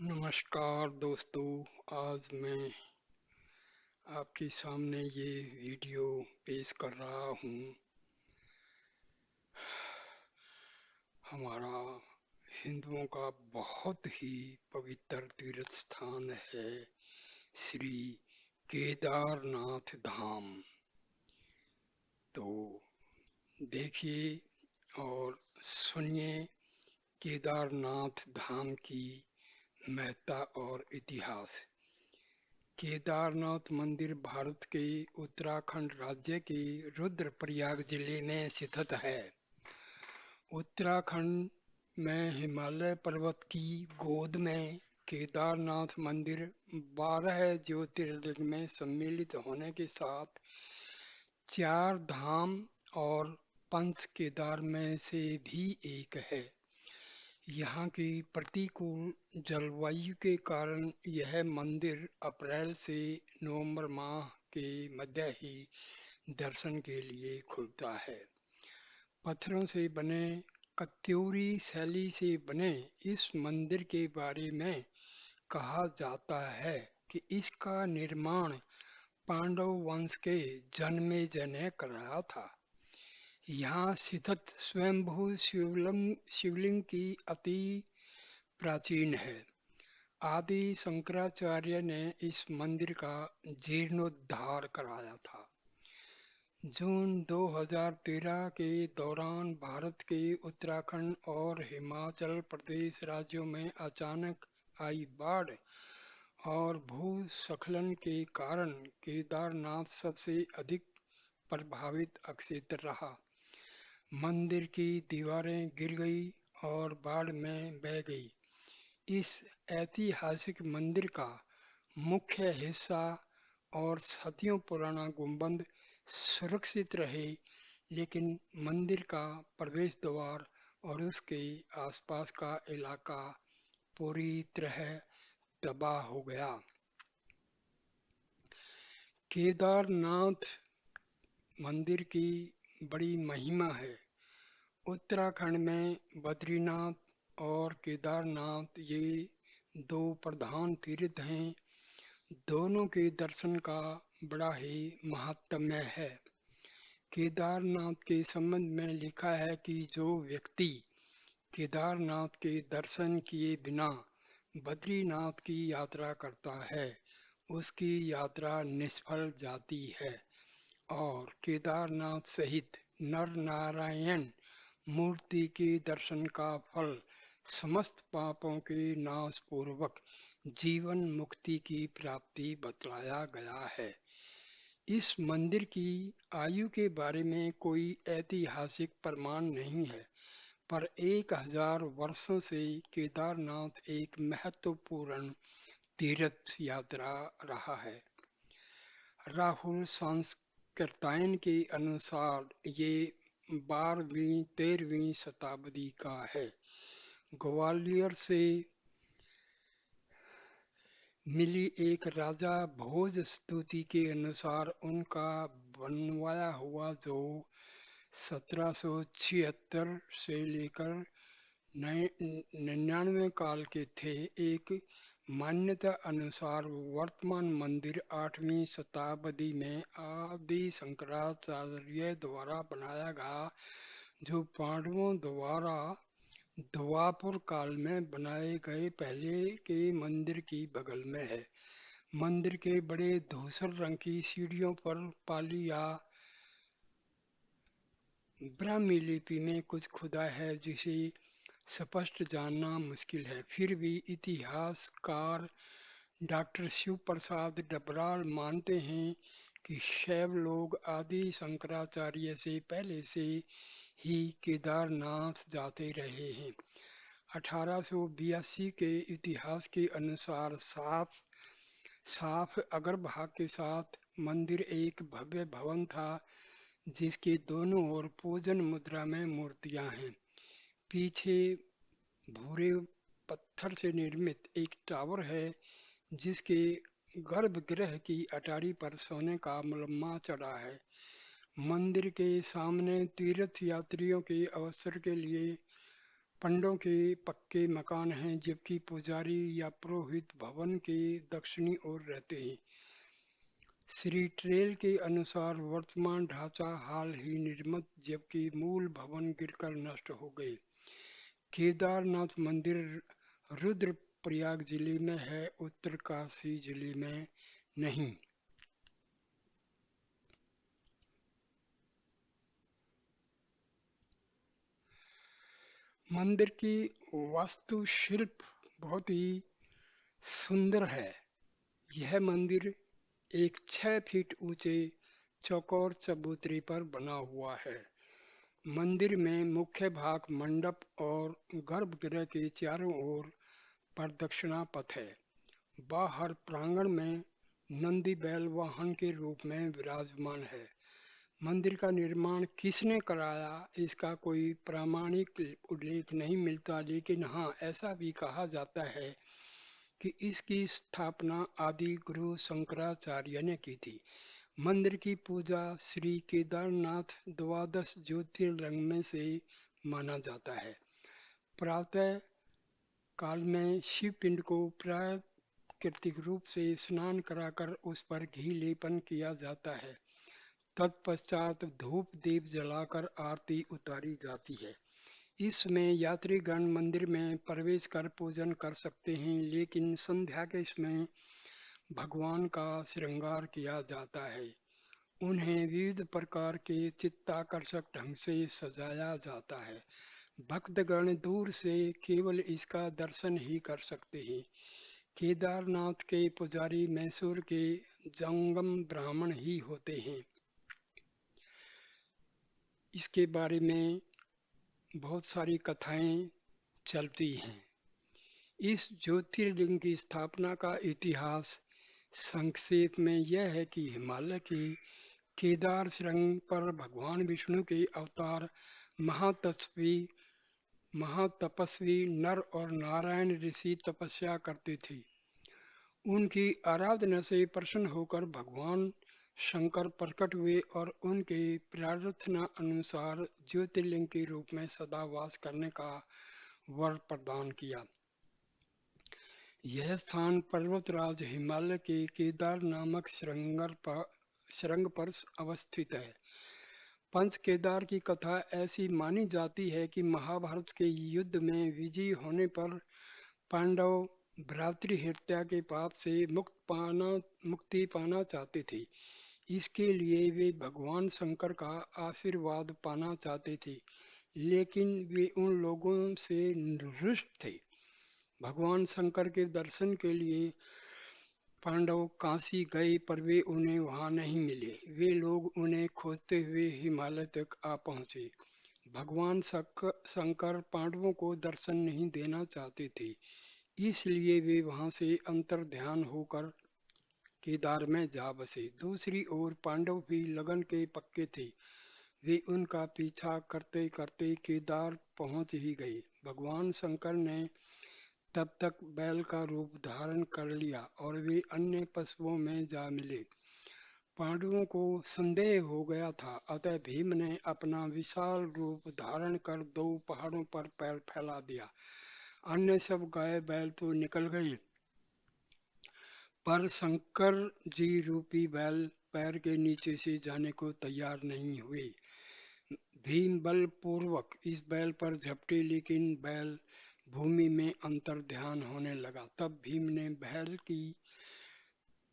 नमस्कार दोस्तों। आज मैं आपके सामने ये वीडियो पेश कर रहा हूँ। हमारा हिंदुओं का बहुत ही पवित्र तीर्थ स्थान है श्री केदारनाथ धाम। तो देखिए और सुनिए केदारनाथ धाम की महत्ता और इतिहास। केदारनाथ मंदिर भारत के उत्तराखंड राज्य के रुद्रप्रयाग जिले में स्थित है। उत्तराखंड में हिमालय पर्वत की गोद में केदारनाथ मंदिर 12 ज्योतिर्लिंग में सम्मिलित होने के साथ चार धाम और पंच केदार में से भी एक है। यहाँ की प्रतिकूल जलवायु के कारण यह मंदिर अप्रैल से नवंबर माह के मध्य ही दर्शन के लिए खुलता है। पत्थरों से बने कत्यूरी शैली से बने इस मंदिर के बारे में कहा जाता है कि इसका निर्माण पांडव वंश के जन्मेजय ने कराया था। यहाँ स्थित स्वयंभू शिवलिंग की अति प्राचीन है। आदि शंकराचार्य ने इस मंदिर का जीर्णोद्धार कराया था। जून 2013 के दौरान भारत के उत्तराखंड और हिमाचल प्रदेश राज्यों में अचानक आई बाढ़ और भूस्खलन के कारण केदारनाथ सबसे अधिक प्रभावित क्षेत्र रहा। मंदिर की दीवारें गिर गई और बाढ़ में बह गई। इस ऐतिहासिक मंदिर का मुख्य हिस्सा और सदियों पुराना गुंबद सुरक्षित रहे, लेकिन मंदिर का प्रवेश द्वार और उसके आसपास का इलाका पूरी तरह तबाह हो गया। केदारनाथ मंदिर की बड़ी महिमा है। उत्तराखंड में बद्रीनाथ और केदारनाथ ये दो प्रधान तीर्थ हैं। दोनों के दर्शन का बड़ा ही महात्म्य है। केदारनाथ के संबंध में लिखा है कि जो व्यक्ति केदारनाथ के दर्शन किए बिना बद्रीनाथ की यात्रा करता है उसकी यात्रा निष्फल जाती है और केदारनाथ सहित नर नारायण मूर्ति के दर्शन का फल समस्त पापों के नाश पूर्वक जीवन मुक्ति की प्राप्ति बतलाया गया है। इस मंदिर की आयु के बारे में कोई ऐतिहासिक प्रमाण नहीं है, पर 1000 वर्षों से केदारनाथ एक महत्वपूर्ण तीर्थ यात्रा रहा है। राहुल सांस्कृत्यायन के अनुसार ये 12वीं-13वीं शताब्दी का है। ग्वालियर से मिली एक राजा भोज स्तुति के अनुसार उनका बनवाया हुआ जो 1776 से लेकर 99 काल के थे, एक मान्यता अनुसार वर्तमान मंदिर 8वीं शताब्दी में आदि शंकराचार्य द्वारा बनाया गया, जो पांडवों द्वारा द्वापर काल में बनाए गए पहले के मंदिर की बगल में है। मंदिर के बड़े धूसर रंग की सीढ़ियों पर पाली या ब्राह्मी लिपि में कुछ खुदा है जिसे स्पष्ट जानना मुश्किल है। फिर भी इतिहासकार डॉक्टर शिव प्रसाद डबराल मानते हैं कि शैव लोग आदि शंकराचार्य से पहले से ही केदारनाथ जाते रहे हैं। 1882 के इतिहास के अनुसार साफ अग्रभाग के साथ मंदिर एक भव्य भवन था जिसके दोनों ओर पूजन मुद्रा में मूर्तियां हैं। पीछे भूरे पत्थर से निर्मित एक टावर है जिसके गर्भगृह की अटारी पर सोने का मुलम्मा चढ़ा है। मंदिर के सामने तीर्थ यात्रियों के अवसर के लिए पंडों के पक्के मकान हैं, जबकि पुजारी या पुरोहित भवन के दक्षिणी ओर रहते हैं। श्री ट्रेल के अनुसार वर्तमान ढांचा हाल ही निर्मित, जबकि मूल भवन गिरकर नष्ट हो गए। केदारनाथ मंदिर रुद्रप्रयाग जिले में है, उत्तरकाशी जिले में नहीं। मंदिर की वास्तुशिल्प बहुत ही सुंदर है। यह मंदिर एक 6 फीट ऊंचे चौकोर चबूतरे पर बना हुआ है। मंदिर में मुख्य भाग मंडप और गर्भगृह के चारों ओर प्रदक्षिणा पथ है। बाहर प्रांगण में नंदी बैल वाहन के रूप में विराजमान है। मंदिर का निर्माण किसने कराया, इसका कोई प्रामाणिक उल्लेख नहीं मिलता, लेकिन हाँ, ऐसा भी कहा जाता है कि इसकी स्थापना आदि गुरु शंकराचार्य ने की थी। मंदिर की पूजा श्री केदारनाथ द्वादश ज्योतिर्लिंग में से माना जाता है। प्रातः काल में शिव पिंड को प्राकृतिक रूप से स्नान कराकर उस पर घी लेपन किया जाता है। तत्पश्चात धूप दीप जलाकर आरती उतारी जाती है। इसमें यात्रीगण मंदिर में प्रवेश कर पूजन कर सकते हैं, लेकिन संध्या के समय भगवान का श्रृंगार किया जाता है। उन्हें विविध प्रकार के चित्ताकर्षक ढंग से सजाया जाता है। भक्तगण दूर से केवल इसका दर्शन ही कर सकते हैं। केदारनाथ के पुजारी मैसूर के जंगम ब्राह्मण ही होते हैं। इसके बारे में बहुत सारी कथाएं चलती हैं। इस ज्योतिर्लिंग की स्थापना का इतिहास संक्षेप में यह है कि हिमालय के केदार श्रृंग पर भगवान विष्णु के अवतार महातपस्वी महातपस्वी नर और नारायण ऋषि तपस्या करते थे। उनकी आराधना से प्रसन्न होकर भगवान शंकर प्रकट हुए और उनके प्रार्थना अनुसार ज्योतिर्लिंग के रूप में सदा वास करने का वर प्रदान किया। यह स्थान पर्वतराज हिमालय के केदार नामक श्रृंग पर अवस्थित है। पंच केदार की कथा ऐसी मानी जाती है कि महाभारत के युद्ध में विजयी होने पर पांडव भ्रातृहत्या के पाप से मुक्ति पाना चाहते थे। इसके लिए वे भगवान शंकर का आशीर्वाद पाना चाहते थे, लेकिन वे उन लोगों से रुष्ट थे। भगवान शंकर के दर्शन के लिए पांडव काशी गए, पर वे उन्हें वहां नहीं मिले। वे लोग उन्हें खोजते हुए हिमालय तक आ पहुंचे। भगवान शंकर पांडवों को दर्शन नहीं देना चाहते थे, इसलिए वे वहां से अंतर्ध्यान होकर केदार में जा बसे। दूसरी ओर पांडव भी लगन के पक्के थे। वे उनका पीछा करते करते केदार पहुंच ही गए। भगवान शंकर ने तब तक बैल का रूप धारण कर लिया और वे अन्य पशुओं में जा मिले। पांडवों को संदेह हो गया था, अतः भीम ने अपना विशाल रूप धारण कर 2 पहाड़ों पर पैर फैला दिया। अन्य सब गाय बैल तो निकल गए, पर शंकर जी रूपी बैल पैर के नीचे से जाने को तैयार नहीं हुए। भीम बलपूर्वक इस बैल पर झपटे, लेकिन बैल भूमि में अंतर्ध्यान होने लगा। तब भीम ने बैल की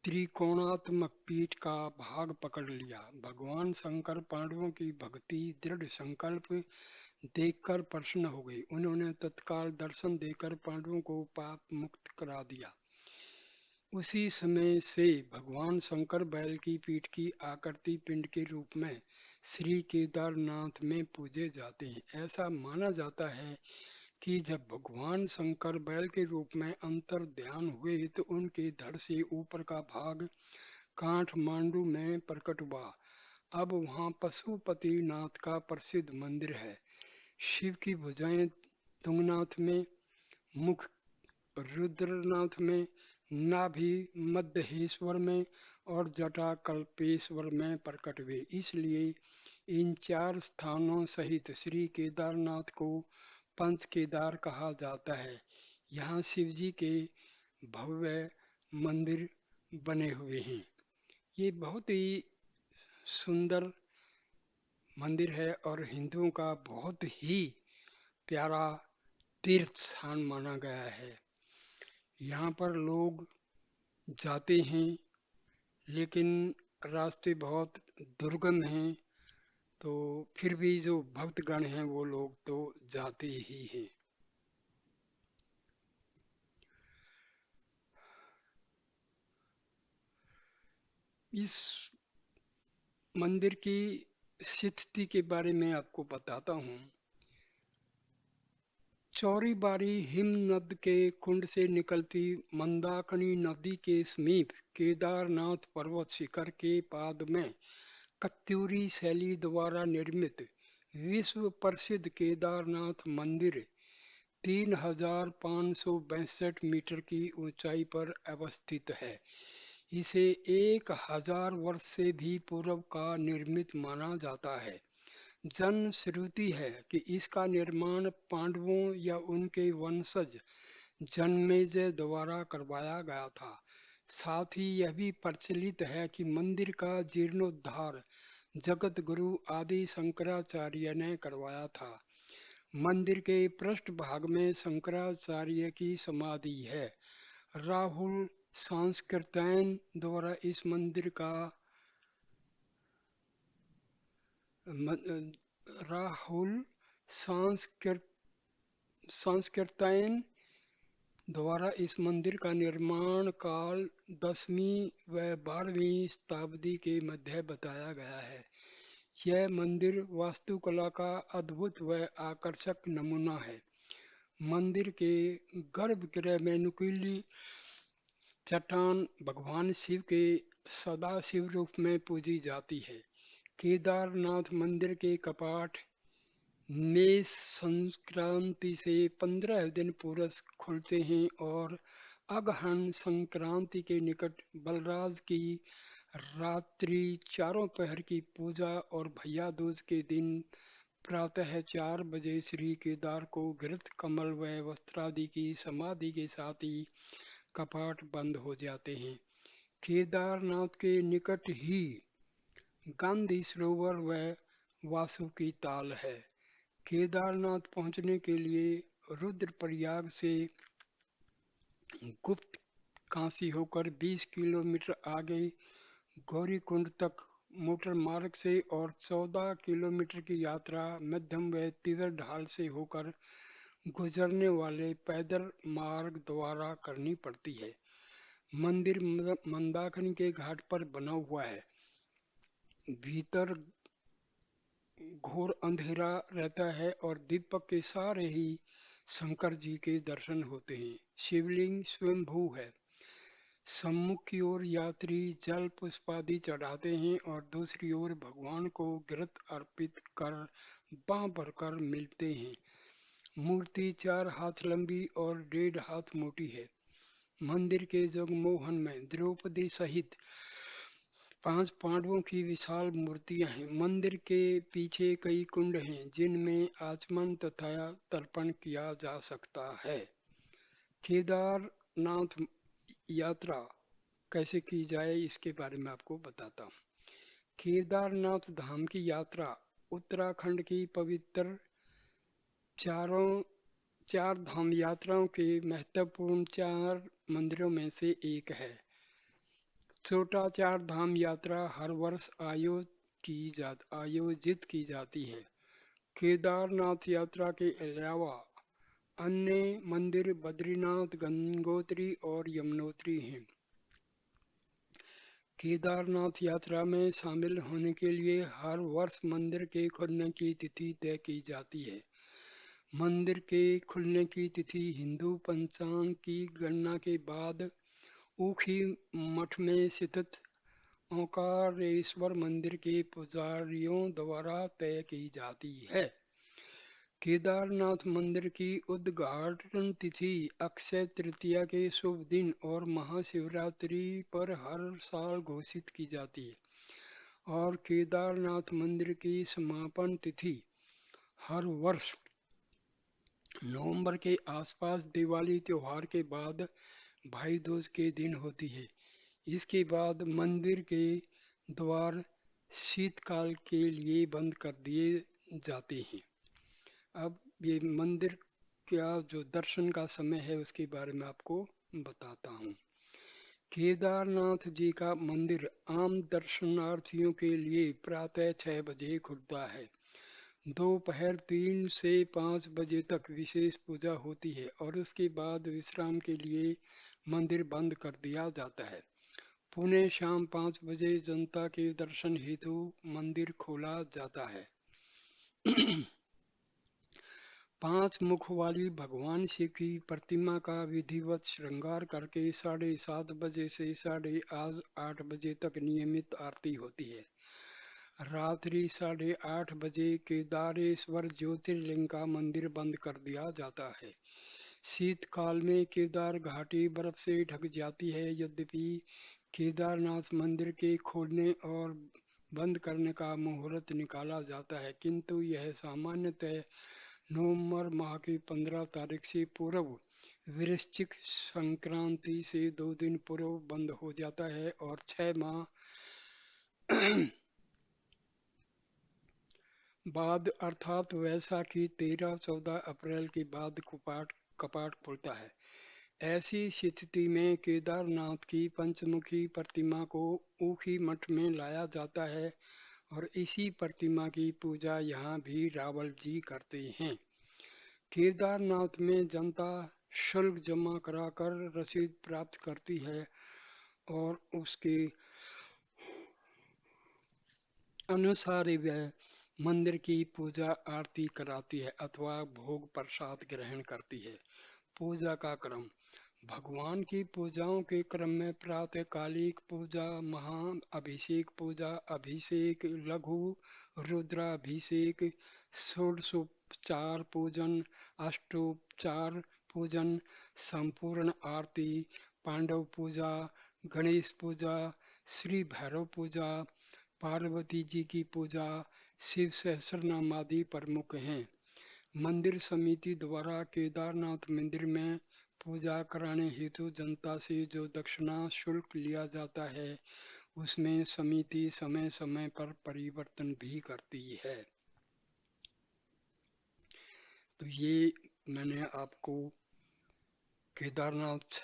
त्रिकोणात्मक पीठ का भाग पकड़ लिया। भगवान शंकर पांडवों की भक्ति दृढ़ संकल्प देखकर प्रसन्न हो गए। उन्होंने तत्काल दर्शन देकर पांडवों को पाप मुक्त करा दिया। उसी समय से भगवान शंकर बैल की पीठ की आकृति पिंड के रूप में श्री केदारनाथ में पूजे जाते हैं। ऐसा माना जाता है कि जब भगवान शंकर बैल के रूप में अंतर्ध्यान हुए तो उनके धड़ से ऊपर का भाग काठमांडू में प्रकट हुआ। अब वहाँ पशुपति नाथ का प्रसिद्ध मंदिर है। शिव की भुजाएं तुंगनाथ में, मुख रुद्रनाथ में, नाभि मध्येश्वर में और जटा कल्पेश्वर में प्रकट हुए। इसलिए इन 4 स्थानों सहित श्री केदारनाथ को पंच केदार कहा जाता है। यहाँ शिव जी के भव्य मंदिर बने हुए हैं। ये बहुत ही सुंदर मंदिर है और हिंदुओं का बहुत ही प्यारा तीर्थ स्थान माना गया है। यहाँ पर लोग जाते हैं, लेकिन रास्ते बहुत दुर्गम हैं, तो फिर भी जो भक्तगण हैं वो लोग तो जाते ही हैं। इस मंदिर की स्थिति के बारे में आपको बताता हूँ। चौरी बारी हिमनद के कुंड से निकलती मंदाकिनी नदी के समीप केदारनाथ पर्वत शिखर के पाद में कत्यूरी शैली द्वारा निर्मित विश्व प्रसिद्ध केदारनाथ मंदिर 3562 मीटर की ऊंचाई पर अवस्थित है। इसे 1000 वर्ष से भी पूर्व का निर्मित माना जाता है। जनश्रुति है कि इसका निर्माण पांडवों या उनके वंशज जन्मेजय द्वारा करवाया गया था। साथ ही यह भी प्रचलित है कि मंदिर का जीर्णोद्धार जगत गुरु आदि शंकराचार्य ने करवाया था। मंदिर के पृष्ठभाग में शंकराचार्य की समाधि है। राहुल सांस्कृत्यायन द्वारा इस मंदिर का राहुल सांस्कृत्यायन द्वारा इस मंदिर का निर्माण काल 10वीं व 12वीं शताब्दी के मध्य बताया गया है। यह मंदिर वास्तुकला का अद्भुत व आकर्षक नमूना है। मंदिर के गर्भगृह में नुकीली चट्टान भगवान शिव के सदाशिव रूप में पूजी जाती है। केदारनाथ मंदिर के कपाट मेष संक्रांति से 15 दिन पूर्व खुलते हैं और अगहन संक्रांति के निकट बलराज की रात्रि चारों पहर की पूजा और भैया दूज के दिन प्रातः 4 बजे श्री केदार को घृत कमल व वस्त्रादि की समाधि के साथ ही कपाट बंद हो जाते हैं। केदारनाथ के निकट ही गांधी सरोवर व वासुकी ताल है। केदारनाथ पहुंचने के लिए रुद्रप्रयाग से गुप्त काशी होकर 20 किलोमीटर आगे गौरीकुंड तक मोटर मार्ग से और 14 किलोमीटर की यात्रा मध्यम व तीव्र ढाल से होकर गुजरने वाले पैदल मार्ग द्वारा करनी पड़ती है। मंदिर मंदाकिनी के घाट पर बना हुआ है। भीतर घोर अंधेरा रहता है और दीपक के सारे ही शंकर जी के दर्शन होते हैं। शिवलिंग स्वयंभू है। सम्मुख की ओर यात्री जल पुष्पादि चढ़ाते हैं और दूसरी ओर भगवान को घृत अर्पित कर बांह भरकर मिलते हैं। मूर्ति 4 हाथ लंबी और 1.5 हाथ मोटी है। मंदिर के जगमोहन में द्रौपदी सहित 5 पांडवों की विशाल मूर्तियां हैं। मंदिर के पीछे कई कुंड हैं जिनमें आचमन तथा तर्पण किया जा सकता है। केदारनाथ यात्रा कैसे की जाए इसके बारे में आपको बताता हूँ। केदारनाथ धाम की यात्रा उत्तराखंड की पवित्र चार धाम यात्राओं के महत्वपूर्ण 4 मंदिरों में से एक है। छोटा 4 धाम यात्रा हर वर्ष आयोजित की जाती है। केदारनाथ यात्रा के अलावा अन्य मंदिर बद्रीनाथ, गंगोत्री और यमुनोत्री हैं। केदारनाथ यात्रा में शामिल होने के लिए हर वर्ष मंदिर के खुलने की तिथि तय की जाती है। मंदिर के खुलने की तिथि हिंदू पंचांग की गणना के बाद ऊखी मठ में स्थित ओंकारेश्वर मंदिर के पुजारियों द्वारा तय की जाती है। केदारनाथ मंदिर की उद्घाटन तिथि अक्षय तृतीया के शुभ दिन और महाशिवरात्रि पर हर साल घोषित की जाती है और केदारनाथ मंदिर की समापन तिथि हर वर्ष नवंबर के आसपास दिवाली त्योहार के बाद भाई दूज के दिन होती है। इसके बाद मंदिर के द्वार शीतकाल के लिए बंद कर दिए जाते हैं। अब ये मंदिर का जो दर्शन का समय है उसके बारे में आपको बताता हूँ। केदारनाथ जी का मंदिर आम दर्शनार्थियों के लिए प्रातः 6 बजे खुलता है। दोपहर 3 से 5 बजे तक विशेष पूजा होती है और उसके बाद विश्राम के लिए मंदिर बंद कर दिया जाता है। पुणे शाम 5 बजे जनता के दर्शन हेतु मंदिर खोला जाता है। 5 मुख वाली भगवान शिव की प्रतिमा का विधिवत श्रृंगार करके 7:30 बजे से 8:30 बजे तक नियमित आरती होती है। रात्रि 8:30 बजे केदारेश्वर ज्योतिर्लिंग का मंदिर बंद कर दिया जाता है। शीतकाल में केदार घाटी बर्फ से ढक जाती है। यद्यपि केदारनाथ मंदिर के खोलने और बंद करने का मुहूर्त निकाला जाता है, किंतु यह सामान्यतः नवंबर माह की 15 तारीख से पूर्व वृश्चिक संक्रांति से 2 दिन पूर्व बंद हो जाता है और 6 माह बाद अर्थात वैसाखी 13-14 अप्रैल के बाद कपाट खुलता है। ऐसी स्थिति में केदारनाथ की पंचमुखी प्रतिमा को ऊखी मठ में लाया जाता है और इसी प्रतिमा की पूजा यहाँ भी रावल जी करते हैं। केदारनाथ में जनता शुल्क जमा कराकर रसीद प्राप्त करती है और उसके अनुसार ही वह मंदिर की पूजा आरती कराती है अथवा भोग प्रसाद ग्रहण करती है। पूजा का क्रम। भगवान की पूजाओं के क्रम में प्रातःकालिक पूजा, महा अभिषेक पूजा, अभिषेक, लघु रुद्राभिषेक, षोडशोपचार पूजन, अष्टोपचार पूजन, संपूर्ण आरती, पांडव पूजा, गणेश पूजा, श्री भैरव पूजा, पार्वती जी की पूजा, शिव सहस्रनाम आदि प्रमुख हैं। मंदिर समिति द्वारा केदारनाथ मंदिर में पूजा कराने हेतु जनता से जो दक्षिणा शुल्क लिया जाता है, उसमें समिति समय समय पर परिवर्तन भी करती है। तो ये मैंने आपको केदारनाथ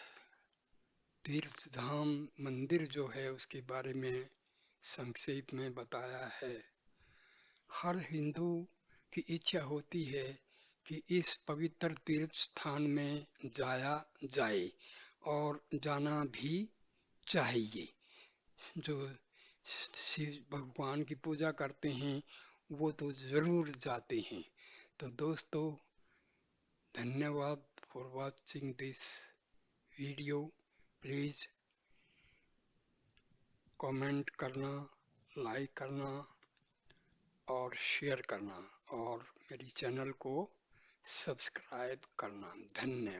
तीर्थ धाम मंदिर जो है उसके बारे में संक्षेप में बताया है। हर हिंदू की इच्छा होती है कि इस पवित्र तीर्थ स्थान में जाया जाए और जाना भी चाहिए। जो शिव भगवान की पूजा करते हैं वो तो जरूर जाते हैं। तो दोस्तों, धन्यवाद for watching this video. Please comment करना, लाइक करना और शेयर करना और मेरी चैनल को सब्सक्राइब करना। धन्यवाद।